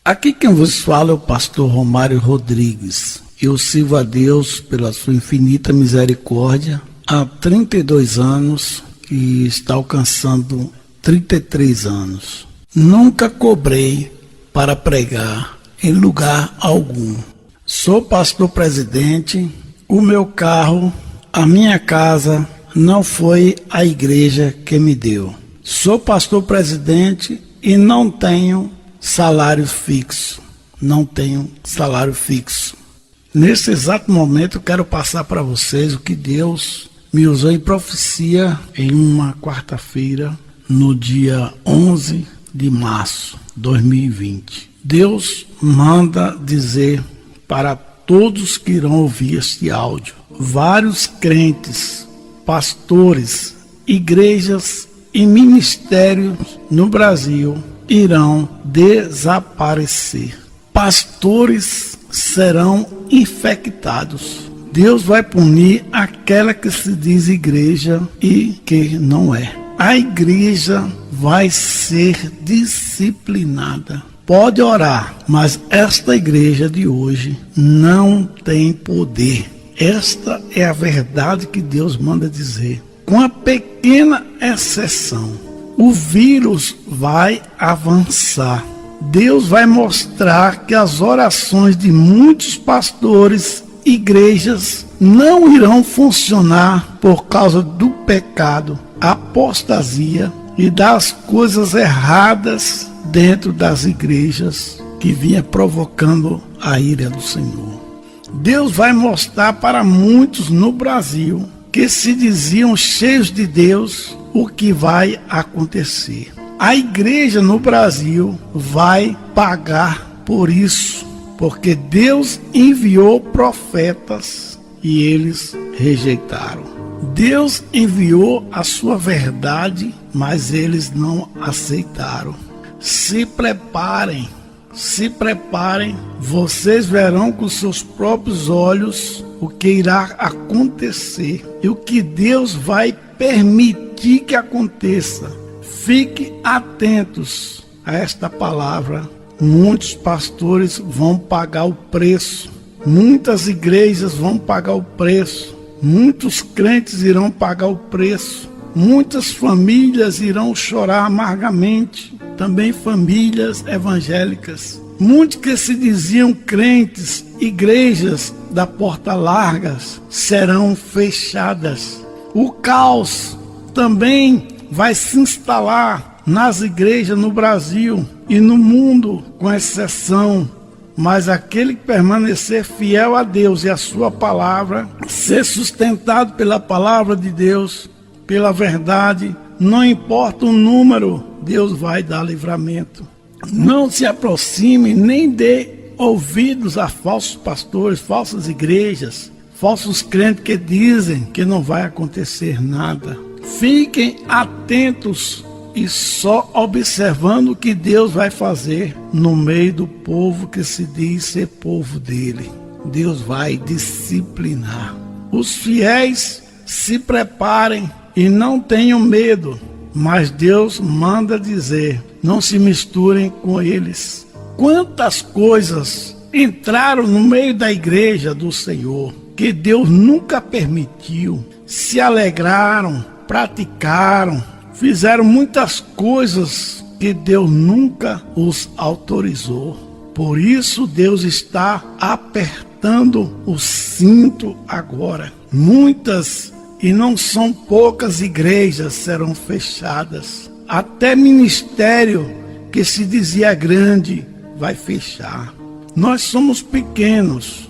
Aqui quem vos fala é o pastor Romário Rodrigues. Eu sirvo a Deus pela sua infinita misericórdia há 32 anos e está alcançando 33 anos. Nunca cobrei para pregar em lugar algum. Sou pastor presidente, o meu carro, a minha casa não foi a igreja que me deu. Sou pastor presidente e não tenho salário fixo. Não tenho salário fixo. Nesse exato momento eu quero passar para vocês o que Deus me usou em profecia em uma quarta-feira, no dia 11 de março de 2020. Deus manda dizer para todos que irão ouvir este áudio: vários crentes, pastores, igrejas e ministérios no Brasil irão desaparecer. Pastores serão infectados. Deus vai punir aquela que se diz igreja e que não é. A igreja vai ser disciplinada. Pode orar, mas esta igreja de hoje não tem poder. Esta é a verdade que Deus manda dizer. Com a pequena exceção, o vírus vai avançar. Deus vai mostrar que as orações de muitos pastores, igrejas, não irão funcionar por causa do pecado, apostasia e das coisas erradas dentro das igrejas que vinha provocando a ira do Senhor. Deus vai mostrar para muitos no Brasil que se diziam cheios de Deus o que vai acontecer. A igreja no Brasil vai pagar por isso, porque Deus enviou profetas e eles rejeitaram. Deus enviou a sua verdade, mas eles não aceitaram. Se preparem, vocês verão com seus próprios olhos o que irá acontecer e o que Deus vai permitir que aconteça. Fiquem atentos a esta palavra. Muitos pastores vão pagar o preço, muitas igrejas vão pagar o preço, muitos crentes irão pagar o preço, muitas famílias irão chorar amargamente, também famílias evangélicas. Muitos que se diziam crentes, igrejas da porta largas, serão fechadas. O caos também vai se instalar nas igrejas no Brasil e no mundo, com exceção. Mas aquele que permanecer fiel a Deus e a sua palavra, ser sustentado pela palavra de Deus, pela verdade, não importa o número, Deus vai dar livramento. Não se aproxime nem dê ouvidos a falsos pastores, falsas igrejas, falsos crentes que dizem que não vai acontecer nada. Fiquem atentos e só observando o que Deus vai fazer no meio do povo que se diz ser povo dele. Deus vai disciplinar. Os fiéis se preparem e não tenham medo, mas Deus manda dizer: não se misturem com eles. Quantas coisas entraram no meio da igreja do Senhor que Deus nunca permitiu, se alegraram, praticaram, fizeram muitas coisas que Deus nunca os autorizou. Por isso Deus está apertando o cinto agora. Muitas, e não são poucas, igrejas serão fechadas. Até ministério que se dizia grande vai fechar. Nós somos pequenos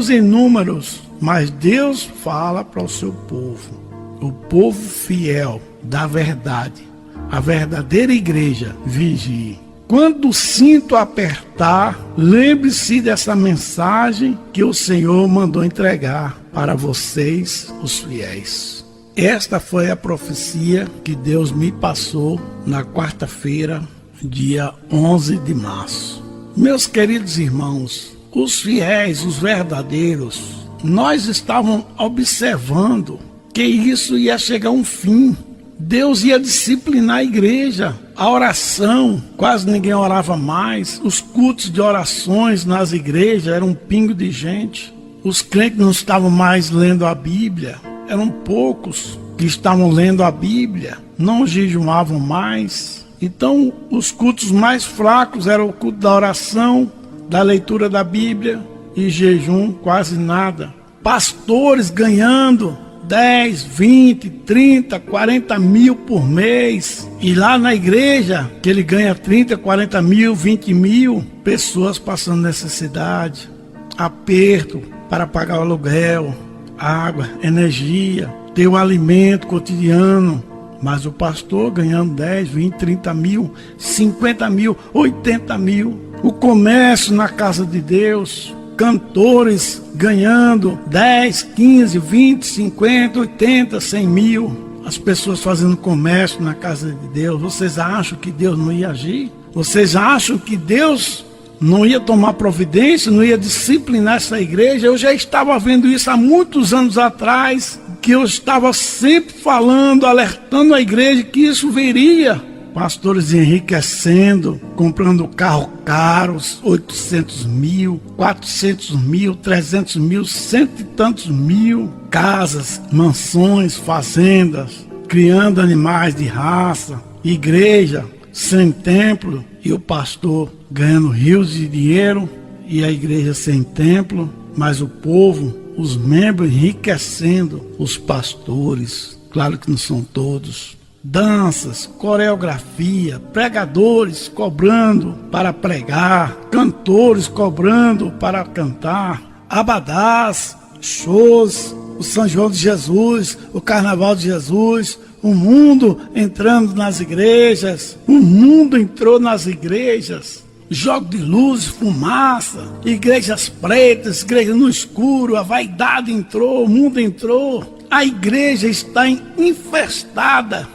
em números, mas Deus fala para o seu povo. O povo fiel da verdade, a verdadeira igreja, vigie. Quando o cinto apertar, lembre-se dessa mensagem que o Senhor mandou entregar para vocês, os fiéis. Esta foi a profecia que Deus me passou na quarta-feira, dia 11 de março. Meus queridos irmãos, os fiéis, os verdadeiros, nós estávamos observando que isso ia chegar a um fim. Deus ia disciplinar a igreja. A oração, quase ninguém orava mais. Os cultos de orações nas igrejas eram um pingo de gente. Os crentes não estavam mais lendo a Bíblia. Eram poucos que estavam lendo a Bíblia. Não jejuavam mais. Então, os cultos mais fracos eram o culto da oração, da leitura da Bíblia e jejum, quase nada. Pastores ganhando 10, 20, 30, 40 mil por mês. E lá na igreja, que ele ganha 30, 40 mil, 20 mil, pessoas passando necessidade, aperto para pagar o aluguel, água, energia, ter o alimento cotidiano. Mas o pastor ganhando 10, 20, 30 mil, 50 mil, 80 mil. O comércio na casa de Deus, cantores ganhando 10, 15, 20, 50, 80, 100 mil. As pessoas fazendo comércio na casa de Deus. Vocês acham que Deus não ia agir? Vocês acham que Deus não ia tomar providência, não ia disciplinar essa igreja? Eu já estava vendo isso há muitos anos atrás, que eu estava sempre falando, alertando a igreja que isso viria. Pastores enriquecendo, comprando carros caros, 800 mil, 400 mil, 300 mil, cento e tantos mil. Casas, mansões, fazendas, criando animais de raça. Igreja sem templo e o pastor ganhando rios de dinheiro e a igreja sem templo, mas o povo, os membros enriquecendo os pastores. Claro que não são todos. Danças, coreografia, pregadores cobrando para pregar, cantores cobrando para cantar, abadás, shows, o São João de Jesus, o Carnaval de Jesus, o mundo entrando nas igrejas, o mundo entrou nas igrejas. Jogo de luz, fumaça, igrejas pretas, igreja no escuro, a vaidade entrou, o mundo entrou. A igreja está infestada,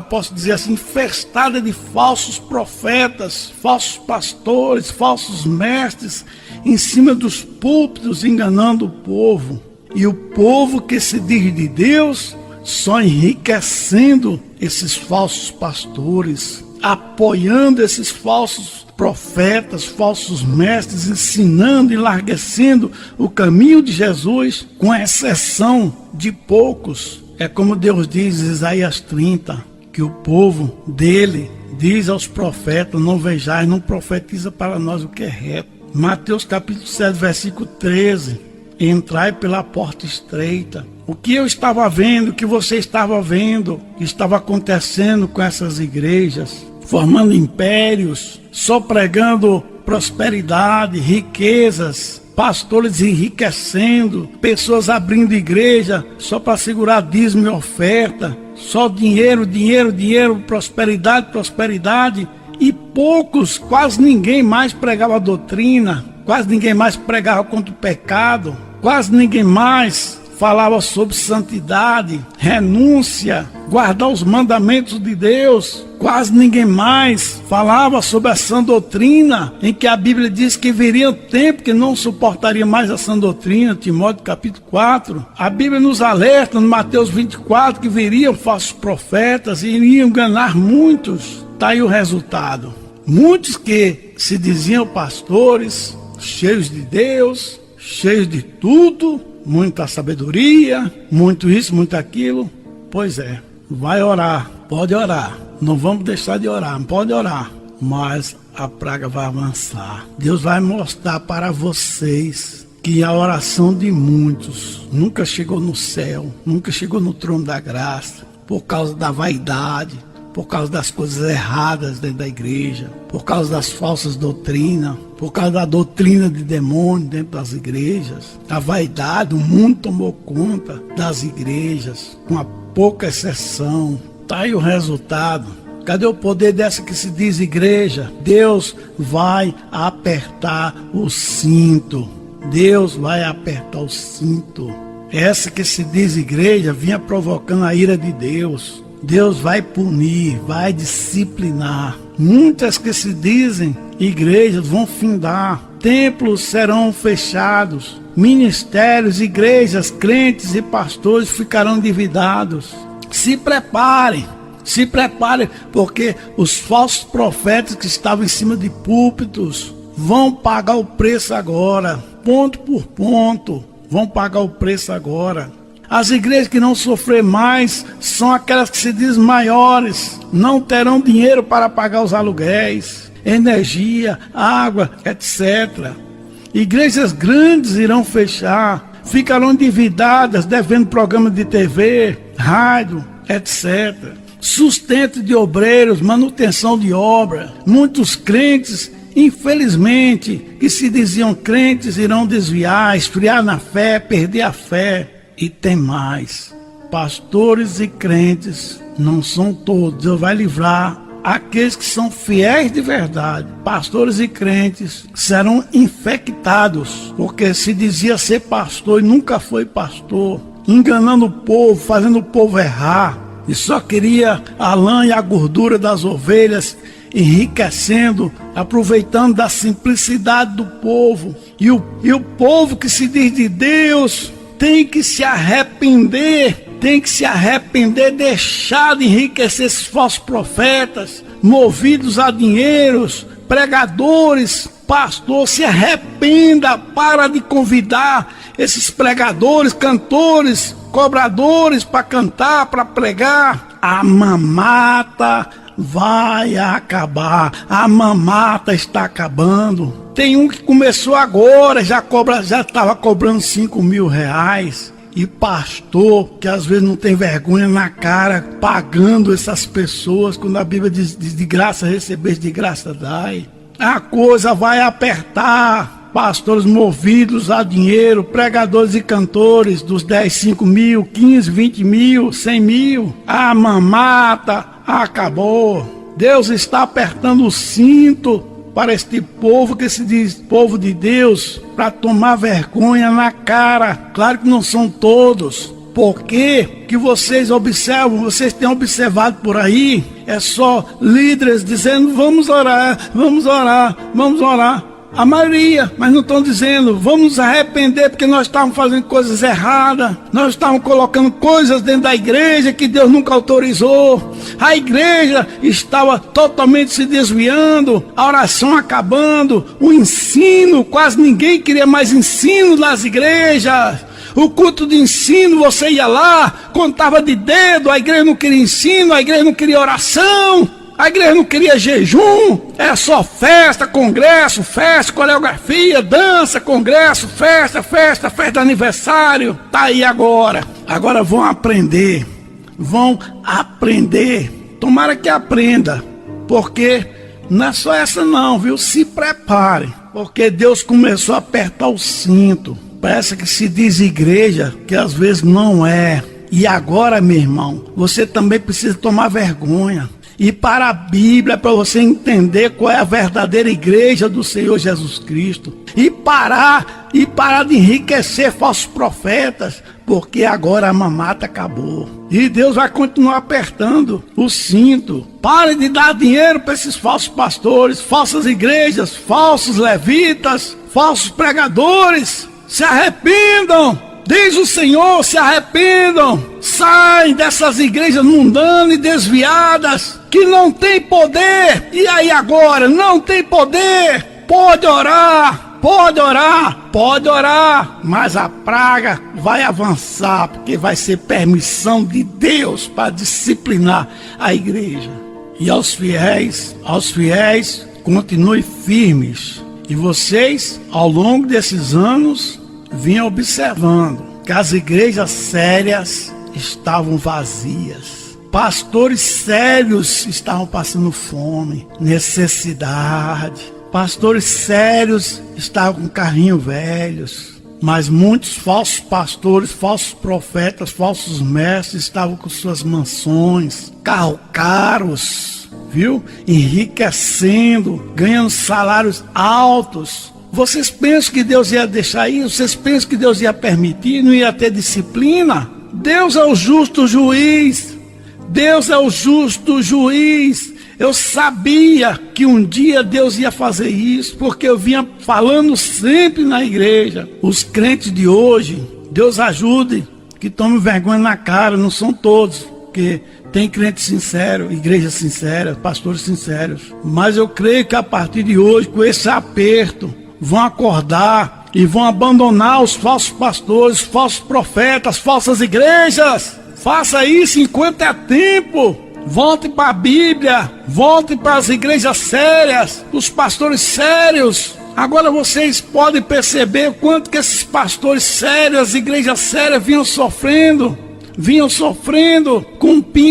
posso dizer assim, infestada de falsos profetas, falsos pastores, falsos mestres, em cima dos púlpitos enganando o povo. E o povo que se diz de Deus, só enriquecendo esses falsos pastores, apoiando esses falsos profetas, falsos mestres, ensinando e enlarguecendo o caminho de Jesus, com exceção de poucos. É como Deus diz em Isaías 30, que o povo dele diz aos profetas: não vejais, não profetiza para nós o que é reto. Mateus capítulo 7, versículo 13, entrai pela porta estreita. O que eu estava vendo, o que você estava vendo, que estava acontecendo com essas igrejas, formando impérios, só pregando prosperidade, riquezas, pastores enriquecendo, pessoas abrindo igreja só para segurar dízimo e oferta, só dinheiro, dinheiro, dinheiro, prosperidade, prosperidade, e poucos, quase ninguém mais pregava a doutrina, quase ninguém mais pregava contra o pecado, quase ninguém mais falava sobre santidade, renúncia, guardar os mandamentos de Deus. Quase ninguém mais falava sobre a sã doutrina, em que a Bíblia diz que viria o tempo que não suportaria mais a sã doutrina, Timóteo capítulo 4. A Bíblia nos alerta no Mateus 24 que viriam falsos profetas e iriam enganar muitos. Está aí o resultado. Muitos que se diziam pastores, cheios de Deus, cheios de tudo, muita sabedoria, muito isso, muito aquilo. Pois é, vai orar, pode orar. Não vamos deixar de orar, pode orar. Mas a praga vai avançar. Deus vai mostrar para vocês que a oração de muitos nunca chegou no céu, nunca chegou no trono da graça, por causa da vaidade, por causa das coisas erradas dentro da igreja, por causa das falsas doutrinas, por causa da doutrina de demônio dentro das igrejas. A vaidade, o mundo tomou conta das igrejas, com a pouca exceção. Está aí o resultado. Cadê o poder dessa que se diz igreja? Deus vai apertar o cinto. Deus vai apertar o cinto. Essa que se diz igreja vinha provocando a ira de Deus. Deus vai punir, vai disciplinar. Muitas que se dizem igrejas vão findar. Templos serão fechados. Ministérios, igrejas, crentes e pastores ficarão endividados. se preparem, porque os falsos profetas que estavam em cima de púlpitos vão pagar o preço agora, ponto por ponto, vão pagar o preço agora. As igrejas que não sofrer mais são aquelas que se dizem maiores, não terão dinheiro para pagar os aluguéis, energia, água, etc. Igrejas grandes irão fechar, ficarão endividadas, devendo programas de TV, rádio, etc. Sustento de obreiros, manutenção de obra. Muitos crentes, infelizmente, que se diziam crentes, irão desviar, esfriar na fé, perder a fé. E tem mais, pastores e crentes não são todos, Deus vai livrar aqueles que são fiéis de verdade. Pastores e crentes serão infectados, porque se dizia ser pastor e nunca foi pastor, enganando o povo, fazendo o povo errar, e só queria a lã e a gordura das ovelhas, enriquecendo, aproveitando da simplicidade do povo. E o povo que se diz de Deus tem que se arrepender, deixar de enriquecer esses falsos profetas, movidos a dinheiros, pregadores, pastor, se arrependa, para de convidar esses pregadores, cantores, cobradores para cantar, para pregar. A mamata vai acabar, a mamata está acabando. Tem um que começou agora, já estava cobrando 5 mil reais. E pastor, que às vezes não tem vergonha na cara, pagando essas pessoas, quando a Bíblia diz de graça receber, de graça dai. A coisa vai apertar. Pastores movidos a dinheiro, pregadores e cantores dos 10, 5 mil, 15, 20 mil, 100 mil. A mamata acabou. Deus está apertando o cinto para este povo que se diz povo de Deus, para tomar vergonha na cara. Claro que não são todos. Porque que vocês observam, vocês têm observado por aí, é só líderes dizendo vamos orar, vamos orar, vamos orar. A maioria, mas não estão dizendo, vamos nos arrepender porque nós estávamos fazendo coisas erradas, nós estávamos colocando coisas dentro da igreja que Deus nunca autorizou, a igreja estava totalmente se desviando, a oração acabando, o ensino, quase ninguém queria mais ensino nas igrejas. O culto de ensino, você ia lá, contava de dedo, a igreja não queria ensino, a igreja não queria oração. A igreja não queria jejum, era só festa, congresso, festa, coreografia, dança, congresso, festa de aniversário. Tá aí agora. Agora vão aprender. Tomara que aprenda, porque não é só essa não, viu? Se prepare, porque Deus começou a apertar o cinto. Parece que se diz igreja, que às vezes não é. E agora, meu irmão, você também precisa tomar vergonha. E para a Bíblia, para você entender qual é a verdadeira igreja do Senhor Jesus Cristo. E parar de enriquecer falsos profetas, porque agora a mamata acabou. E Deus vai continuar apertando o cinto. Pare de dar dinheiro para esses falsos pastores, falsas igrejas, falsos levitas, falsos pregadores. Se arrependam! Diz o Senhor, se arrependam, saem dessas igrejas mundanas e desviadas, que não tem poder. E aí agora, não tem poder. Pode orar, mas a praga vai avançar, porque vai ser permissão de Deus para disciplinar a igreja. E aos fiéis, continue firmes. E vocês, ao longo desses anos, vinha observando que as igrejas sérias estavam vazias. Pastores sérios estavam passando fome, necessidade. Pastores sérios estavam com carrinho velhos. Mas muitos falsos pastores, falsos profetas, falsos mestres estavam com suas mansões, carros caros, viu? Enriquecendo, ganhando salários altos. Vocês pensam que Deus ia deixar isso? Vocês pensam que Deus ia permitir? Não ia ter disciplina? Deus é o justo juiz. Deus é o justo juiz. Eu sabia que um dia Deus ia fazer isso, porque eu vinha falando sempre na igreja. Os crentes de hoje, Deus ajude, que tomem vergonha na cara, não são todos. porque tem crente sincero, igreja sincera, pastores sinceros. Mas eu creio que a partir de hoje, com esse aperto, vão acordar e vão abandonar os falsos pastores, falsos profetas, falsas igrejas. Faça isso enquanto é tempo. Volte para a Bíblia, volte para as igrejas sérias, os pastores sérios. Agora vocês podem perceber o quanto que esses pastores sérios, as igrejas sérias vinham sofrendo com